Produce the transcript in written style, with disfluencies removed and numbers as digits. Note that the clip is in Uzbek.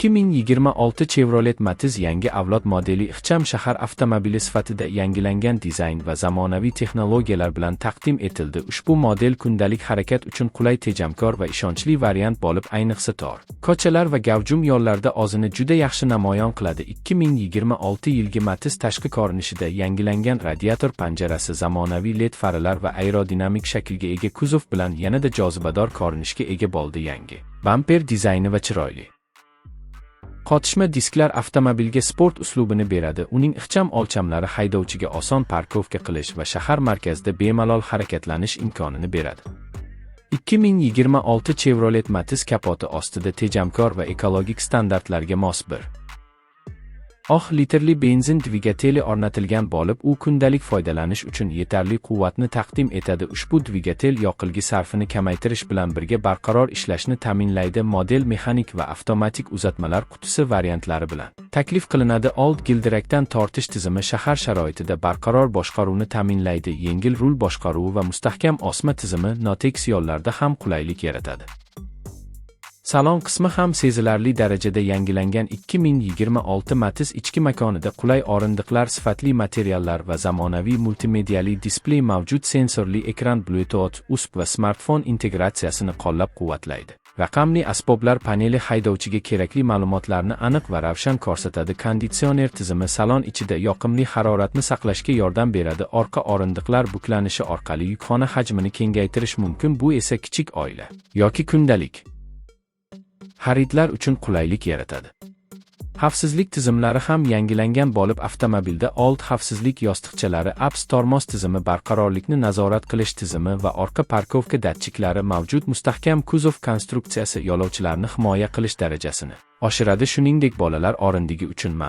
2026 Chevrolet Matiz yangi avlod modeli ixcham shahar avtomobili sifatida yangilangan dizayn va zamonaviy texnologiyalar bilan taqdim etildi. Ushbu model kundalik harakat uchun qulay, tejamkor va ishonchli variant bo'lib, ayniqsa tor ko'chalar va gavjum yo'llarda o'zini juda yaxshi namoyon qiladi. 2026 yilgi Matiz tashqi ko'rinishida yangilangan radiator panjarasi, zamonaviy LED farlar va aerodinamik shaklga ega kuzov bilan yanada jozibador ko'rinishga ega bo'ldi. Yangi bamper dizayni va chiroyli qotishma disklar avtomobilga sport uslubini beradi. Uning ixcham o'lchamlari haydovchiga oson parkovka qilish va shahar markazida bemalol harakatlanish imkonini beradi. 2026 Chevrolet Matiz kapoti ostida tejamkor va ekologik standartlarga mos 1.6 litrli benzin dvigateli o'rnatilgan bo'lib, u kundalik foydalanish uchun yetarli quvvatni taqdim etadi. Ushbu dvigatel yoqilg'i sarfini kamaytirish bilan birga barqaror ishlashni ta'minlaydi. Model mexanik va avtomatik uzatmalar qutisi variantlari bilan taklif qilinadi. Old gildirakdan tortish tizimi shahar sharoitida barqaror boshqaruvni ta'minlaydi. Yengil rul boshqaruvi va mustahkam osma tizimi notekis yo'llarda ham qulaylik yaratadi. Salon qismi ham sezilarli darajada yangilangan. 2026 Matiz ichki makonida qulay o'rindiqlar, sifatli materiallar va zamonaviy multimediali displey mavjud. Sensorli ekran, Bluetooth, USB va smartfon integratsiyasini qo'llab-quvvatlaydi. Raqamli asboblar paneli haydovchiga kerakli ma'lumotlarni aniq va ravshan ko'rsatadi. Konditsioner tizimi salon ichida yoqimli haroratni saqlashga yordam beradi. Orqa o'rindiqlar buklanishi orqali yukxona hajmini kengaytirish mumkin. Bu esa kichik oila yoki kundalik xaridlar uchun qulaylik yaratadi. Xavfsizlik tizimlari ham yangilangan bo'lib, avtomobilda old xavfsizlik yostiqchalari, ABS tormoz tizimi, barqarorlikni nazorat qilish tizimi va orqa parkovka datchiklari mavjud. Mustahkam kuzov konstruksiyasi yo'lovchilarni himoya qilish darajasini oshiradi, shuningdek bolalar o'rindig'i uchun